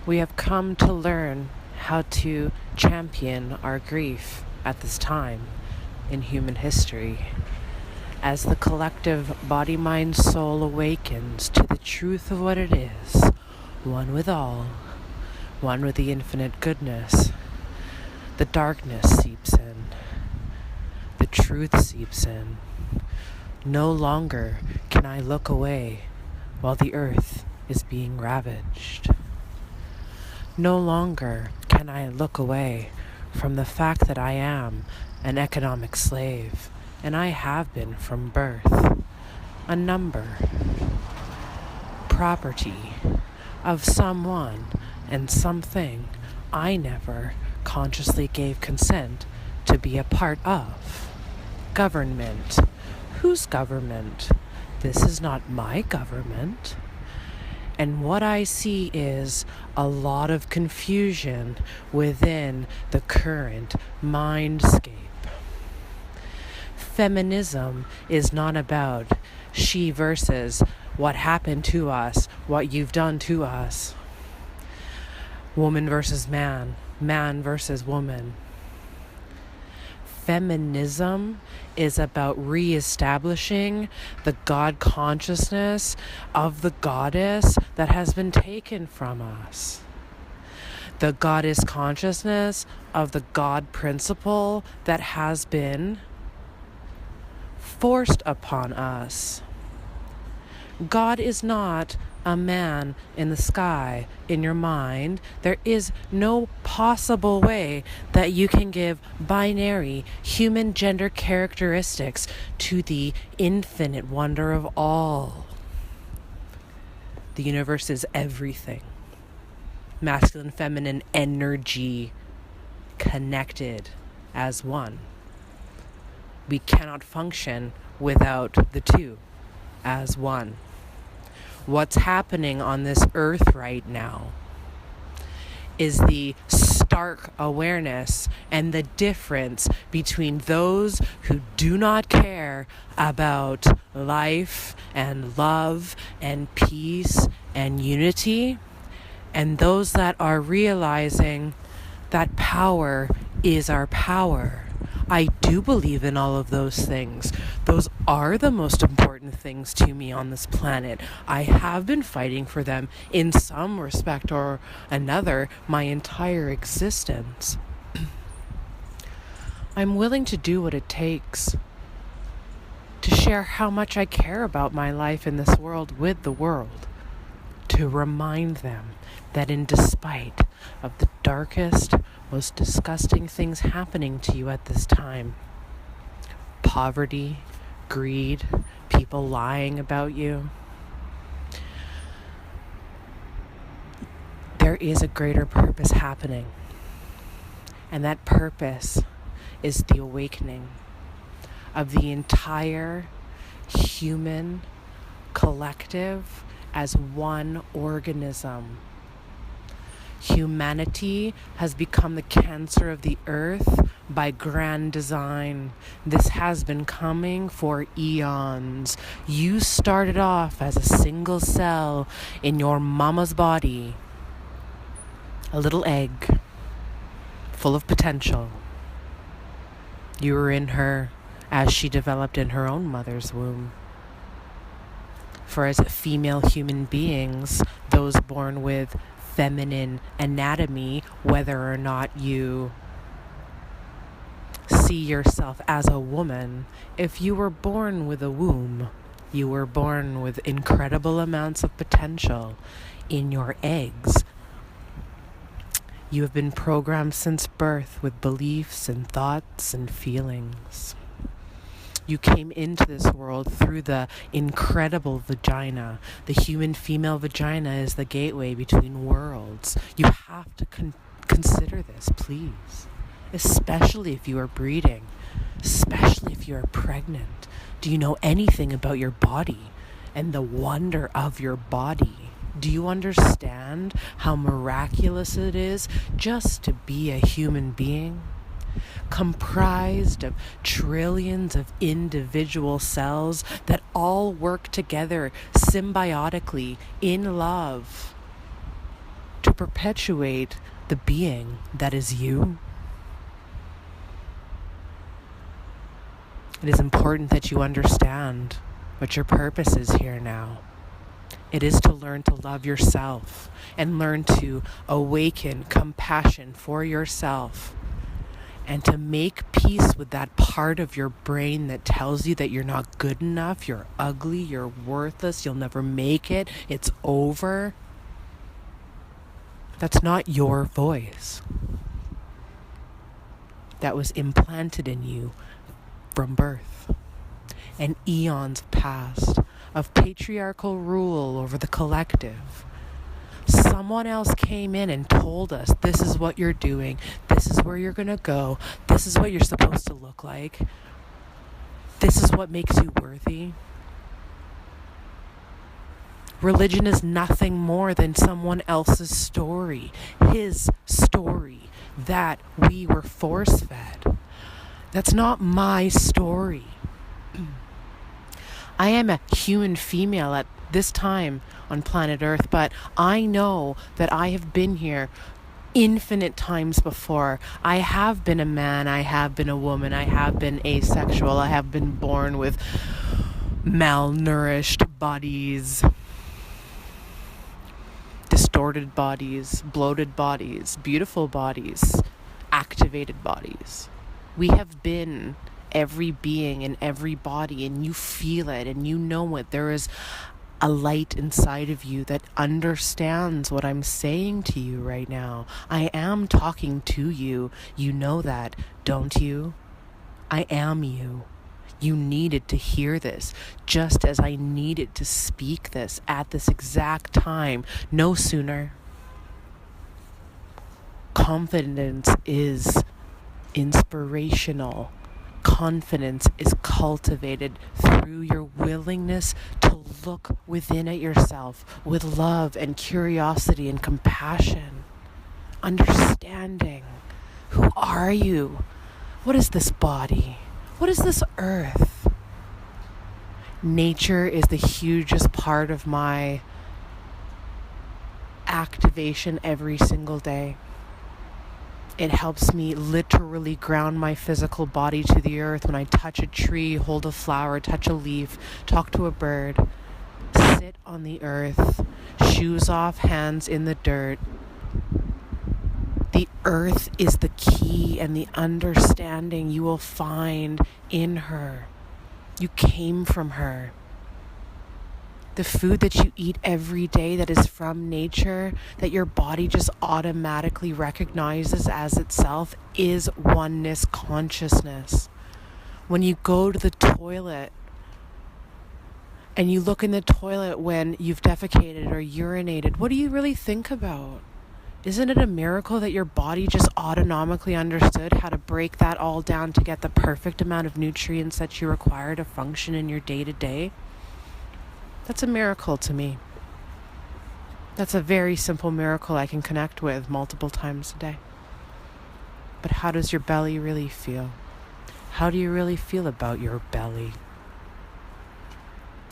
We have come to learn how to champion our grief at this time in human history. As the collective body, mind, soul awakens to the truth of what it is, one with all, one with the infinite goodness, the darkness seeps in, the truth seeps in. No longer can I look away while the earth is being ravaged. No longer can I look away from the fact that I am an economic slave, and I have been from birth, a number, property of someone and something I never consciously gave consent to be a part of. Government. Whose government? This is not my government. And what I see is a lot of confusion within the current mindscape. Feminism is not about she versus what happened to us, what you've done to us. Woman versus man, man versus woman. Feminism is about reestablishing the God consciousness of the goddess that has been taken from us. The goddess consciousness of the God principle that has been forced upon us. God is not a man in the sky in your mind. There is no possible way that you can give binary human gender characteristics to the infinite wonder of all. The universe is everything. Masculine, feminine energy connected as one. We cannot function without the two as one. What's happening on this earth right now is the stark awareness and the difference between those who do not care about life and love and peace and unity, and those that are realizing that power is our power. I do believe in all of those things. Those are the most important things to me on this planet. I have been fighting for them in some respect or another my entire existence. I'm willing to do what it takes to share how much I care about my life in this world with the world, to remind them that in despite of the darkest, most disgusting things happening to you at this time, poverty, greed, people lying about you, there is a greater purpose happening. And that purpose is the awakening of the entire human collective as one organism. Humanity has become the cancer of the earth by grand design. This has been coming for eons. You started off as a single cell in your mama's body, a little egg full of potential. You were in her as she developed in her own mother's womb. For as female human beings, those born with feminine anatomy, whether or not you see yourself as a woman, if you were born with a womb, you were born with incredible amounts of potential in your eggs. You have been programmed since birth with beliefs and thoughts and feelings. You came into this world through the incredible vagina. The human female vagina is the gateway between worlds. You have to consider this, please. Especially if you are breeding. Especially if you are pregnant. Do you know anything about your body and the wonder of your body? Do you understand how miraculous it is just to be a human being? Comprised of trillions of individual cells that all work together symbiotically in love to perpetuate the being that is you. It is important that you understand what your purpose is here now. It is to learn to love yourself and learn to awaken compassion for yourself and to make peace with that part of your brain that tells you that you're not good enough, you're ugly, you're worthless, you'll never make it, it's over. That's not your voice. That was implanted in you from birth and eons past of patriarchal rule over the collective. Someone else came in and told us, this is what you're doing, this is where you're going to go, this is what you're supposed to look like, this is what makes you worthy. Religion is nothing more than someone else's story, his story that we were force-fed. That's not my story. I am a human female at this time on planet Earth, but I know that I have been here infinite times before. I have been a man, I have been a woman, I have been asexual, I have been born with malnourished bodies, distorted bodies, bloated bodies, beautiful bodies, activated bodies. We have been every being in every body, and you feel it and you know it. There is a light inside of you that understands what I'm saying to you right now. I am talking to you. You know that, don't you? I am you. You needed to hear this, just as I needed to speak this at this exact time, no sooner. Confidence is inspirational. Confidence is cultivated through your willingness to look within at yourself with love and curiosity and compassion. Understanding. Who are you? What is this body? What is this earth? Nature is the hugest part of my activation every single day. It helps me literally ground my physical body to the earth when I touch a tree, hold a flower, touch a leaf, talk to a bird, sit on the earth, shoes off, hands in the dirt. The earth is the key and the understanding you will find in her. You came from her. The food that you eat every day that is from nature, that your body just automatically recognizes as itself, is oneness consciousness. When you go to the toilet and you look in the toilet when you've defecated or urinated, what do you really think about? Isn't it a miracle that your body just autonomically understood how to break that all down to get the perfect amount of nutrients that you require to function in your day-to-day? That's a miracle to me. That's a very simple miracle I can connect with multiple times a day. But how does your belly really feel? How do you really feel about your belly?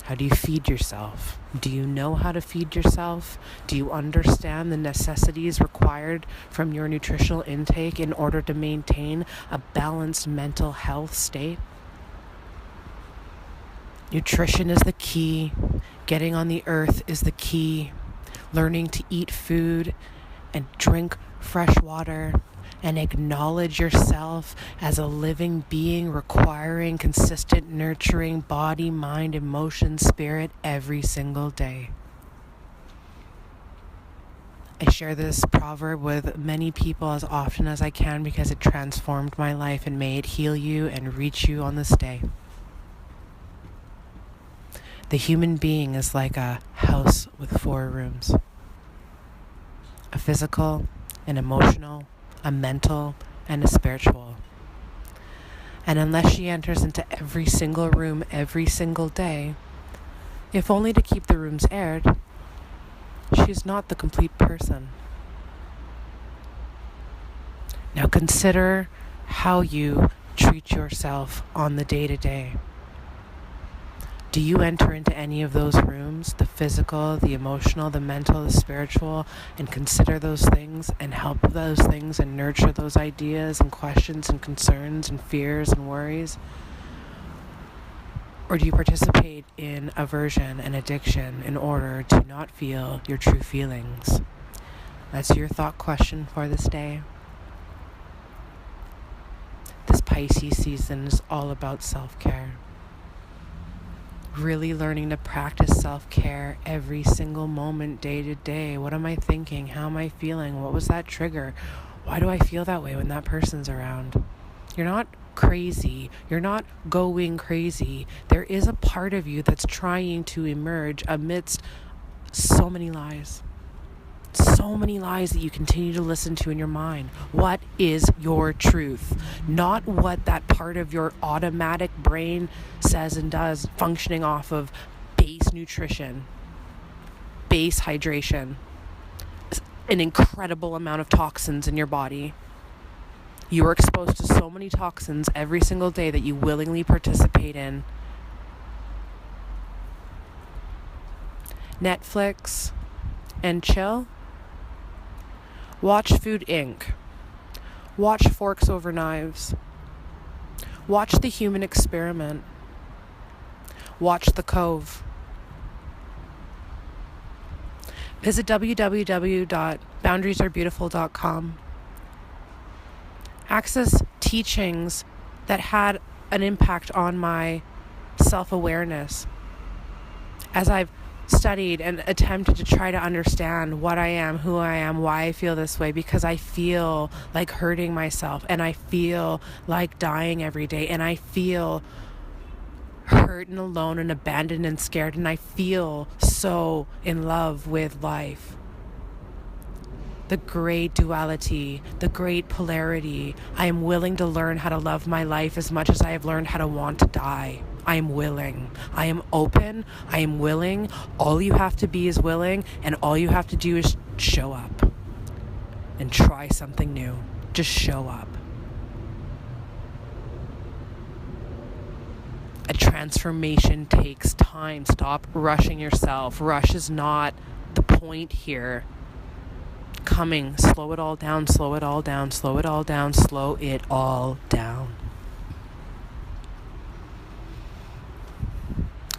How do you feed yourself? Do you know how to feed yourself? Do you understand the necessities required from your nutritional intake in order to maintain a balanced mental health state? Nutrition is the key. Getting on the earth is the key. Learning to eat food and drink fresh water and acknowledge yourself as a living being requiring consistent nurturing body, mind, emotion, spirit every single day. I share this proverb with many people as often as I can because it transformed my life, and may it heal you and reach you on this day. The human being is like a house with 4 rooms. A physical, an emotional, a mental, and a spiritual. And unless she enters into every single room every single day, if only to keep the rooms aired, she's not the complete person. Now consider how you treat yourself on the day-to-day. Do you enter into any of those rooms, the physical, the emotional, the mental, the spiritual, and consider those things and help those things and nurture those ideas and questions and concerns and fears and worries? Or do you participate in aversion and addiction in order to not feel your true feelings? That's your thought question for this day. This Pisces season is all about self-care. Really learning to practice self-care every single moment, day to day. What am I thinking? How am I feeling? What was that trigger? Why do I feel that way when that person's around? You're not crazy. You're not going crazy. There is a part of you that's trying to emerge amidst so many lies. So many lies that you continue to listen to in your mind. What is your truth? Not what that part of your automatic brain says and does, functioning off of base nutrition, base hydration, an incredible amount of toxins in your body. You are exposed to so many toxins every single day that you willingly participate in. Netflix and chill. Watch Food Inc. Watch Forks Over Knives. Watch The Human Experiment. Watch The Cove. Visit www.boundariesarebeautiful.com. Access teachings that had an impact on my self-awareness as I've studied and attempted to try to understand what I am, who I am, why I feel this way, because I feel like hurting myself and I feel like dying every day and I feel hurt and alone and abandoned and scared and I feel so in love with life. The great duality, the great polarity. I am willing to learn how to love my life as much as I have learned how to want to die. I am willing. I am open. I am willing. All you have to be is willing, and all you have to do is show up and try something new. Just show up. A transformation takes time. Stop rushing yourself. Rush is not the point here. Coming. Slow it all down, slow it all down, slow it all down, slow it all down.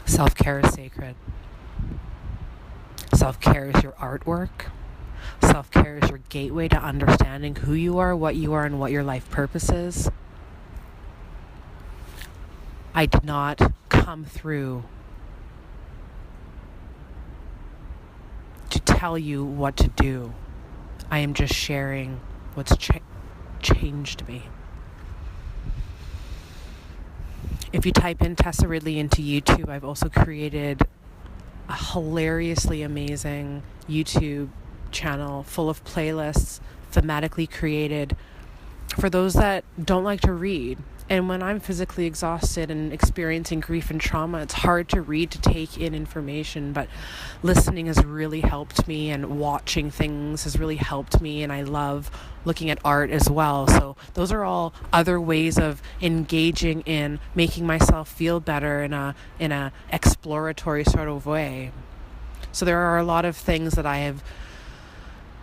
Self-care is sacred. Self-care is your artwork. Self-care is your gateway to understanding who you are, and what your life purpose is. I did not come through to tell you what to do. I am just sharing what's changed me. If you type in Tessa Ridley into YouTube, I've also created a hilariously amazing YouTube channel full of playlists, thematically created for those that don't like to read. And when I'm physically exhausted and experiencing grief and trauma, it's hard to read, to take in information, but listening has really helped me, and watching things has really helped me, and I love looking at art as well. So those are all other ways of engaging in making myself feel better in a exploratory sort of way. So there are a lot of things that I have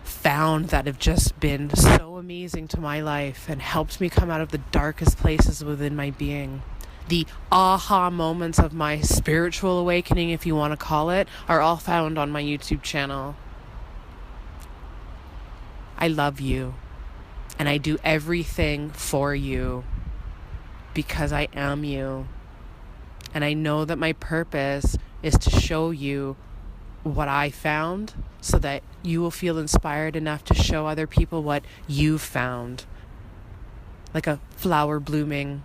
found that have just been so amazing to my life and helped me come out of the darkest places within my being. The aha moments of my spiritual awakening, if you want to call it, are all found on my YouTube channel. I love you, and I do everything for you because I am you. And I know that my purpose is to show you what I found so that you will feel inspired enough to show other people what you've found. Like a flower blooming,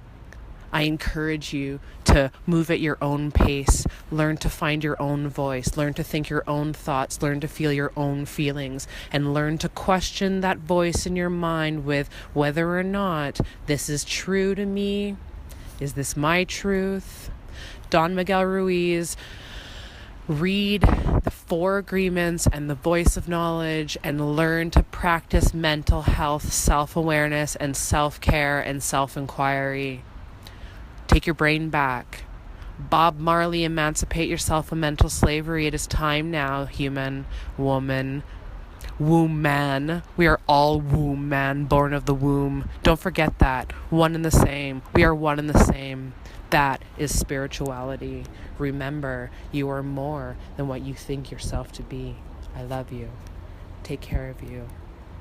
I encourage you to move at your own pace, learn to find your own voice, learn to think your own thoughts, learn to feel your own feelings, and learn to question that voice in your mind with whether or not this is true to me. Is this my truth? Don Miguel Ruiz. Read the 4 Agreements and the Voice of Knowledge and learn to practice mental health, self-awareness, and self-care and self-inquiry. Take your brain back. Bob Marley, emancipate yourself from mental slavery. It is time now, human, woman, womb man. We are all womb man, born of the womb. Don't forget that. One and the same. We are one and the same. That is spirituality. Remember, you are more than what you think yourself to be. I love you. Take care of you.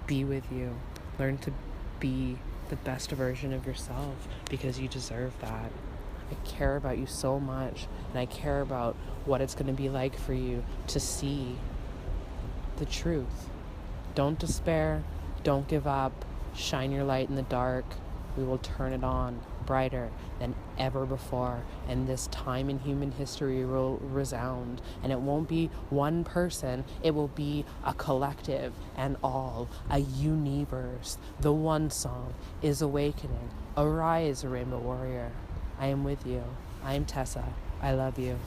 Be with you. Learn to be the best version of yourself, because you deserve that. I care about you so much, and I care about what it's going to be like for you to see the truth. Don't despair. Don't give up. Shine your light in the dark. We will turn it on brighter than ever before, and this time in human history will resound, and it won't be one person, it will be a collective and all, a universe. The one song is awakening. Arise, Rainbow Warrior. I am with you. I am Tessa. I love you.